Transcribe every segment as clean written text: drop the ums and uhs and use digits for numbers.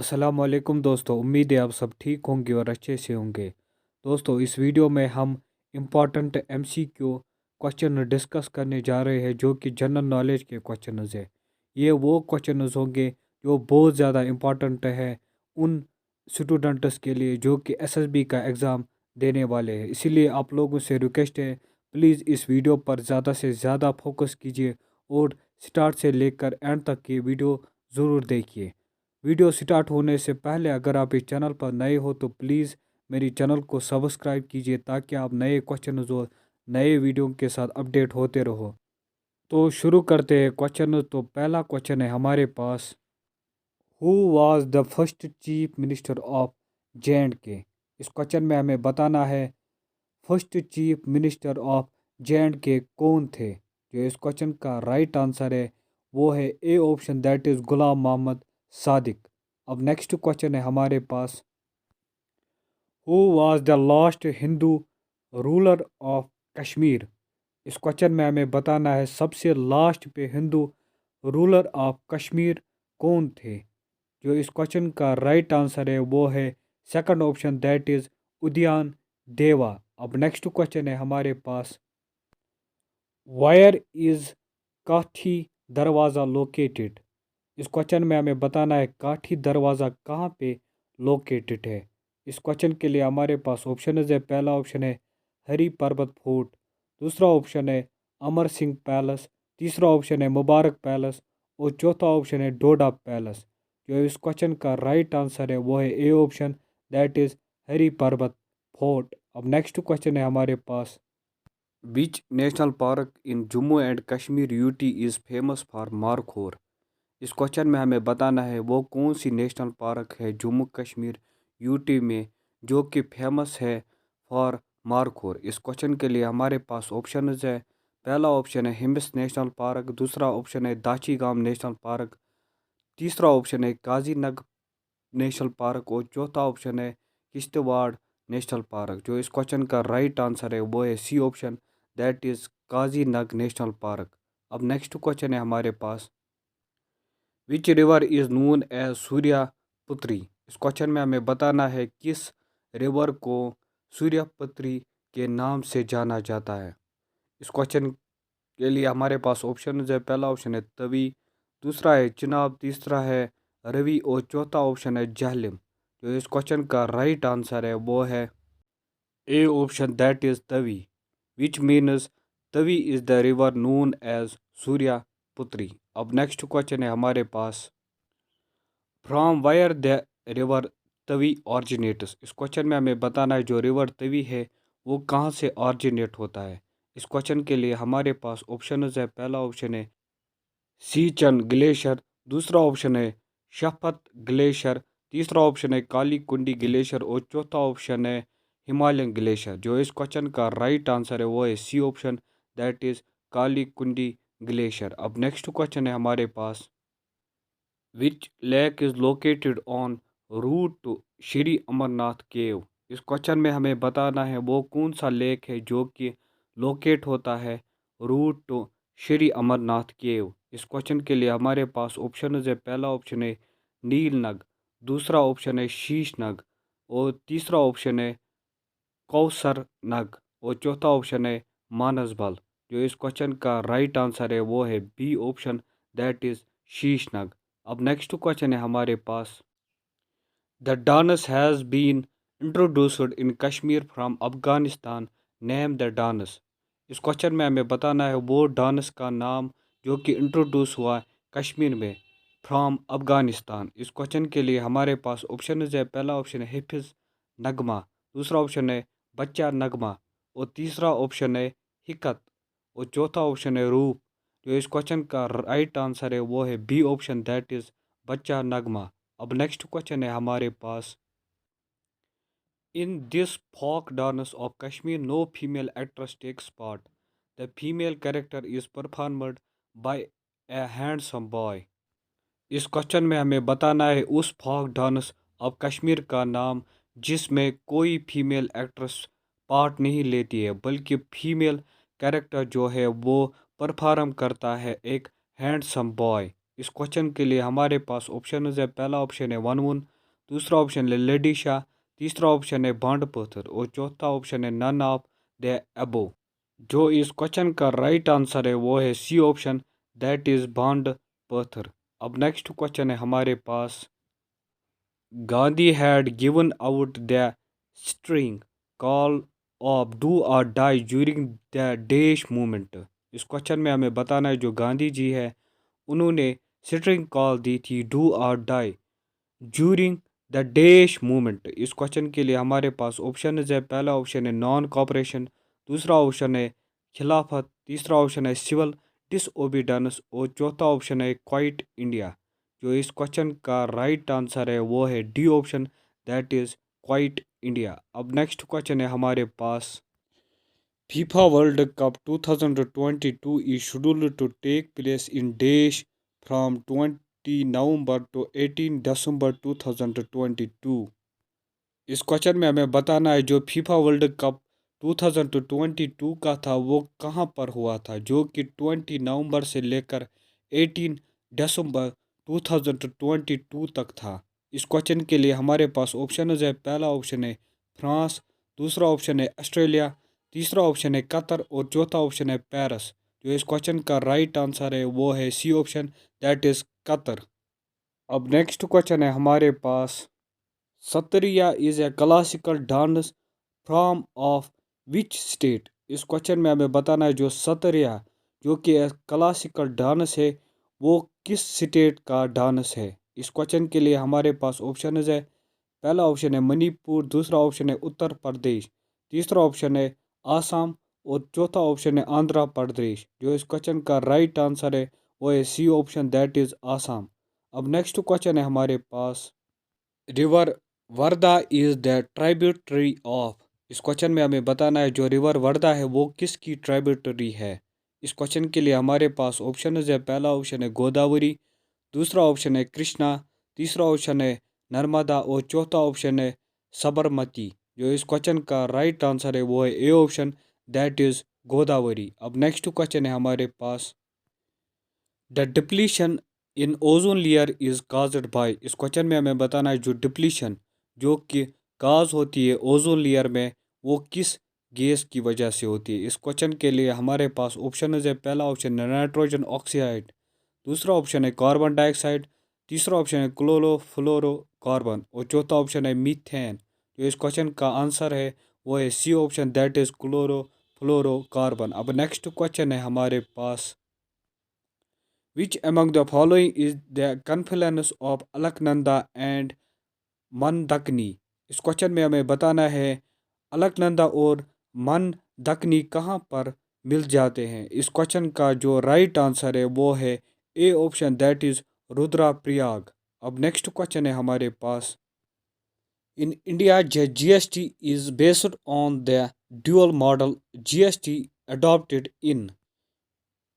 अस्सलामुअलैकुम दोस्तों, उम्मीद है आप सब ठीक होंगे और अच्छे से होंगे। दोस्तों, इस वीडियो में हम इम्पॉर्टेंट एमसीक्यू क्वेश्चन डिस्कस करने जा रहे हैं जो कि जनरल नॉलेज के क्वेश्चंस है। ये वो क्वेश्चंस होंगे जो बहुत ज़्यादा इम्पॉर्टेंट है उन स्टूडेंट्स के लिए जो कि एसएसबी का एग्ज़ाम देने वाले हैं। इसीलिए आप लोगों से रिक्वेस्ट है, प्लीज़ इस वीडियो पर ज़्यादा से ज़्यादा फोकस कीजिए और स्टार्ट से लेकर एंड तक की वीडियो ज़रूर देखिए। वीडियो स्टार्ट होने से पहले अगर आप इस चैनल पर नए हो तो प्लीज़ मेरी चैनल को सब्सक्राइब कीजिए ताकि आप नए क्वेश्चन और नए वीडियो के साथ अपडेट होते रहो। तो शुरू करते हैं क्वेश्चन। तो पहला क्वेश्चन है हमारे पास, who was the first chief minister of J and K. इस क्वेश्चन में हमें बताना है first chief minister of J and K कौन थे। जो इस क्वेश्चन का राइट आंसर है वो है A option, that is Ghulam Mohammad Sadiq. अब नेक्स्ट क्वेश्चन है हमारे पास, who was the last Hindu ruler of Kashmir. इस क्वेश्चन में हमें बताना है सबसे लास्ट पे हिंदू रूलर ऑफ कश्मीर कौन थे। जो इस क्वेश्चन का राइट आंसर है वो है सेकंड ऑप्शन, दैट इज़ उद्यान देवा। अब नेक्स्ट क्वेश्चन है हमारे पास, वायर इज़ काठी दरवाज़ा लोकेटेड। इस क्वेश्चन में हमें बताना है काठी दरवाज़ा कहाँ पे लोकेटेड है। इस क्वेश्चन के लिए हमारे पास ऑप्शन है, पहला ऑप्शन है हरी पर्वत फोर्ट, दूसरा ऑप्शन है अमर सिंह पैलेस, तीसरा ऑप्शन है मुबारक पैलेस और चौथा ऑप्शन है डोडा पैलेस। जो इस क्वेश्चन का राइट आंसर है वो है A option, that is Hari Parbat fort. अब नेक्स्ट क्वेश्चन है हमारे पास, which national park in Jammu and Kashmir UT is famous for markhor. इस क्वेश्चन में हमें बताना है वो कौन सी नेशनल पार्क है जम्मू कश्मीर यूटी में जो कि फेमस है फॉर मारखोर। इस क्वेश्चन के लिए हमारे पास ऑप्शन है, पहला ऑप्शन है हिम्स नेशनल पार्क, दूसरा ऑप्शन है दाची गाम नेशनल पार्क, तीसरा ऑप्शन है काजीनग नेशनल पार्क और चौथा ऑप्शन है किश्तवाड़ नेशनल पार्क। जो इस क्वेश्चन का राइट आंसर है वो है C option, that is Kazinag national park. अब नेक्स्ट क्वेश्चन है हमारे पास, which river is known as Suryaputri. इस क्वेश्चन में हमें बताना है किस रिवर को सूर्यपुत्री के नाम से जाना जाता है। इस क्वेश्चन के लिए हमारे पास ऑप्शन है, पहला ऑप्शन है तवी, दूसरा है चिनाब, तीसरा है रवि और चौथा ऑप्शन है जहलिम। जो इस क्वेश्चन का राइट आंसर है वो है A option, that is Tawi, which means Tawi is the river known as Suryaputri. अब नेक्स्ट क्वेश्चन है हमारे पास, from where the river Tawi originates. इस क्वेश्चन में हमें बताना है जो रिवर तवी है वो कहाँ से ऑरिजिनेट होता है। इस क्वेश्चन के लिए हमारे पास ऑप्शन है, पहला ऑप्शन है सीचन ग्लेशियर, दूसरा ऑप्शन है शफत ग्लेशियर, तीसरा ऑप्शन है काली कुंडी ग्लेशियर और चौथा ऑप्शन है हिमालयन ग्लेशियर। जो इस क्वेश्चन का राइट आंसर है वो है C option, that is Kali Kundi glacier. अब नेक्स्ट क्वेश्चन है हमारे पास, which lake is located on route to Shri Amarnath cave. इस क्वेश्चन में हमें बताना है वो कौन सा लेक है जो कि लोकेट होता है root to Shri Amarnath cave. इस क्वेश्चन के लिए हमारे पास ऑप्शन है, पहला ऑप्शन है नीलनग, दूसरा ऑप्शन है शीशनग और तीसरा ऑप्शन है कौसर नग और चौथा ऑप्शन है मानसबल। जो इस क्वेश्चन का राइट आंसर है वो है B option, that is Sheshnag. अब नेक्स्ट क्वेश्चन है हमारे पास, the dance has been introduced in Kashmir from Afghanistan, name the dance. इस क्वेश्चन में हमें बताना है वो डांस का नाम जो कि इंट्रोड्यूस हुआ कश्मीर में फ्राम अफगानिस्तान। इस क्वेश्चन के लिए हमारे पास ऑप्शन है, पहला ऑप्शन है हिफिज नगमा, दूसरा ऑप्शन है बच्चा नगमा और तीसरा ऑप्शन है हिकत और चौथा ऑप्शन है रूप। जो इस क्वेश्चन का राइट आंसर है वो है बी ऑप्शन, दैट इज़ बच्चा नगमा। अब नेक्स्ट क्वेश्चन है हमारे पास, in this folk dance of Kashmir no female actress takes part, the female character is performed by a handsome boy. इस क्वेश्चन में हमें बताना है उस फोक डांस ऑफ कश्मीर का नाम जिसमें कोई फीमेल एक्ट्रेस पार्ट नहीं लेती है बल्कि फीमेल कैरेक्टर जो है वो परफॉर्म करता है एक हैंडसम बॉय। इस क्वेश्चन के लिए हमारे पास ऑप्शन है, पहला ऑप्शन है वनवन, दूसरा ऑप्शन है लडीशा, तीसरा ऑप्शन है बांड पत्थर और चौथा ऑप्शन है नन ऑफ द अबो। जो इस क्वेश्चन का राइट आंसर है वो है C option, that is Bhand Pather. अब नेक्स्ट क्वेश्चन है हमारे पास, Gandhi had given out the string call of do और die during the dash movement. इस क्वेश्चन में हमें बताना है जो गांधी जी है उन्होंने स्ट्रिंग कॉल दी थी डू और die during the dash movement. इस क्वेश्चन के लिए हमारे पास ऑप्शन है, पहला ऑप्शन है नॉन कॉपरेशन, दूसरा ऑप्शन है खिलाफत, तीसरा ऑप्शन है सिविल डिसओबीडेंस और चौथा ऑप्शन है क्वाइट इंडिया। जो इस क्वेश्चन का राइट आंसर है वो है D option, that is quit India. अब नेक्स्ट क्वेश्चन है हमारे पास, FIFA world cup 2022 is scheduled to take place in dash from 20 November to 18 December 2022। इस क्वेश्चन में हमें बताना है जो फीफा वर्ल्ड कप 2022 का था वो कहाँ पर हुआ था, जो कि 20 नवंबर से लेकर 18 दिसंबर 2022 तक था। इस क्वेश्चन के लिए हमारे पास ऑप्शन है, पहला ऑप्शन है फ्रांस, दूसरा ऑप्शन है ऑस्ट्रेलिया, तीसरा ऑप्शन है कतर और चौथा ऑप्शन है पेरिस। जो इस क्वेश्चन का राइट आंसर है वो है C option, that is Qatar. अब नेक्स्ट क्वेश्चन है हमारे पास, Sattriya is a classical dance from of which state. इस क्वेश्चन में हमें बताना है जो सत्रिया जो कि क्लासिकल डांस है वो किस स्टेट का डांस है। इस क्वेश्चन के लिए हमारे पास ऑप्शन है, पहला ऑप्शन है मणिपुर, दूसरा ऑप्शन है उत्तर प्रदेश, तीसरा ऑप्शन है आसाम और चौथा ऑप्शन है आंध्र प्रदेश। जो इस क्वेश्चन का राइट आंसर है वो है C option, that is Assam. अब नेक्स्ट क्वेश्चन है हमारे पास, river Wardha is the tributary of. इस क्वेश्चन में हमें बताना है जो रिवर वर्धा है वो किसकी ट्राइब्यूटरी है। इस क्वेश्चन के लिए हमारे पास ऑप्शन है, पहला ऑप्शन है गोदावरी, दूसरा ऑप्शन है कृष्णा, तीसरा ऑप्शन है नर्मदा और चौथा ऑप्शन है साबरमती। जो इस क्वेश्चन का राइट आंसर है वो है A option, that is Godavari. अब नेक्स्ट क्वेश्चन है हमारे पास, the depletion in ozone layer is caused by. इस क्वेश्चन में हमें बताना है जो डिप्लीशन जो कि काज होती है ओजोन लेयर में वो किस गैस की वजह से होती है। इस क्वेश्चन के लिए हमारे पास ऑप्शन है, पहला ऑप्शन है नाइट्रोजन ऑक्साइड, दूसरा ऑप्शन है कार्बन डाइऑक्साइड, तीसरा ऑप्शन है क्लोरोफ्लोरोकार्बन और चौथा ऑप्शन है मीथेन। जो इस क्वेश्चन का आंसर है वो है C option, that is chlorofluorocarbon. अब नेक्स्ट क्वेश्चन है हमारे पास, which among the following is the confluence of Alaknanda and Mandakini. इस क्वेश्चन में हमें बताना है अलकनंदा और मंदकनी कहाँ पर मिल जाते हैं। इस क्वेश्चन का जो राइट आंसर है वो है A option, that is Rudraprayag. अब नेक्स्ट क्वेश्चन है हमारे पास, in India GST is based on the dual model GST adopted in.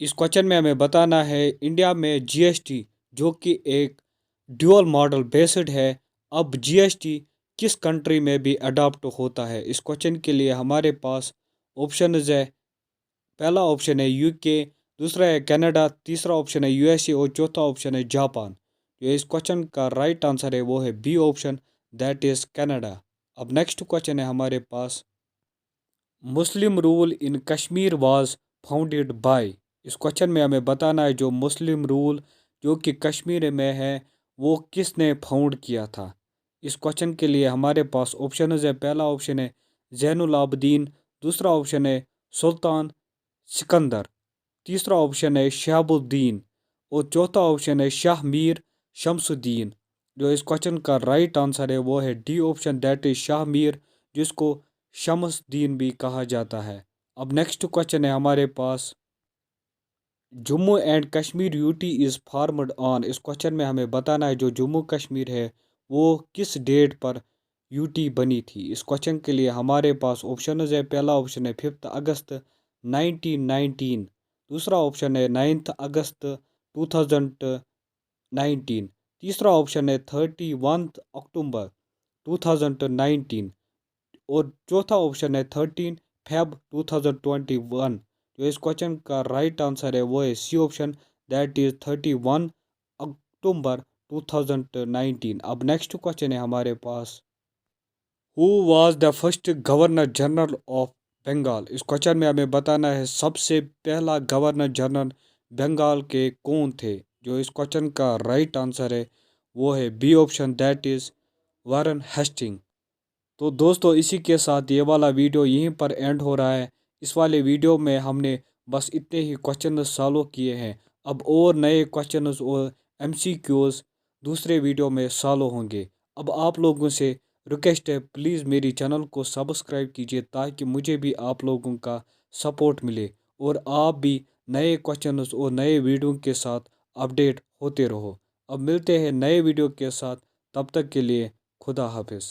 इस क्वेश्चन में हमें बताना है इंडिया में जीएसटी जो कि एक ड्यूअल मॉडल बेस्ड है, अब जीएसटी किस कंट्री में भी अडॉप्ट होता है। इस क्वेश्चन के लिए हमारे पास ऑप्शन है, पहला ऑप्शन है यूके, दूसरा है कनाडा, तीसरा ऑप्शन है यूएसए और चौथा ऑप्शन है जापान। जो इस क्वेश्चन का राइट आंसर है वो है B option, that is Canada. अब नेक्स्ट क्वेश्चन है हमारे पास, Muslim rule in Kashmir was founded by. इस क्वेश्चन में हमें बताना है जो मुस्लिम रूल जो कि कश्मीर में है वो किसने फाउंड किया था। इस क्वेश्चन के लिए हमारे पास ऑप्शन है, पहला ऑप्शन है जैनुल आबदीन, दूसरा ऑप्शन है सुल्तान सिकंदर, तीसरा ऑप्शन है शहाबुद्दीन और चौथा ऑप्शन है शाह मीर शमसुद्दीन। जो इस क्वेश्चन का राइट आंसर है वो है D option, that is Shah Mir, जिसको शमसुद्दीन भी कहा जाता है। अब नेक्स्ट क्वेश्चन है हमारे पास, Jammu and Kashmir UT is formed on. इस क्वेश्चन में हमें बताना है जो जम्मू कश्मीर है वो किस डेट पर यूटी बनी थी। इस क्वेश्चन के लिए हमारे पास ऑप्शन है, पहला ऑप्शन है 5 अगस्त 1919, दूसरा ऑप्शन है 9 अगस्त 2019, तीसरा ऑप्शन है 31 अक्टूबर 2019 और चौथा ऑप्शन है 13 फेब 2021। जो इस क्वेश्चन का राइट आंसर है वो है C option, that is 31 October 2019। अब नेक्स्ट क्वेश्चन है हमारे पास, who was the first governor general of Bengal. इस क्वेश्चन में हमें बताना है सबसे पहला गवर्नर जनरल बंगाल के कौन थे। जो इस क्वेश्चन का राइट आंसर है वो है B option, that is Warren Hasting. तो दोस्तों इसी के साथ ये वाला वीडियो यहीं पर एंड हो रहा है। इस वाले वीडियो में हमने बस इतने ही क्वेश्चन सॉल्व किए हैं। अब और नए क्वेश्चन और एमसीक्यूज दूसरे वीडियो में सॉल्व होंगे। अब आप लोगों से रिक्वेस्ट है, प्लीज़ मेरी चैनल को सब्सक्राइब कीजिए ताकि मुझे भी आप लोगों का सपोर्ट मिले और आप भी नए क्वेश्चन और नए वीडियो के साथ अपडेट होते रहो। अब मिलते हैं नए वीडियो के साथ, तब तक के लिए खुदा हाफिज़।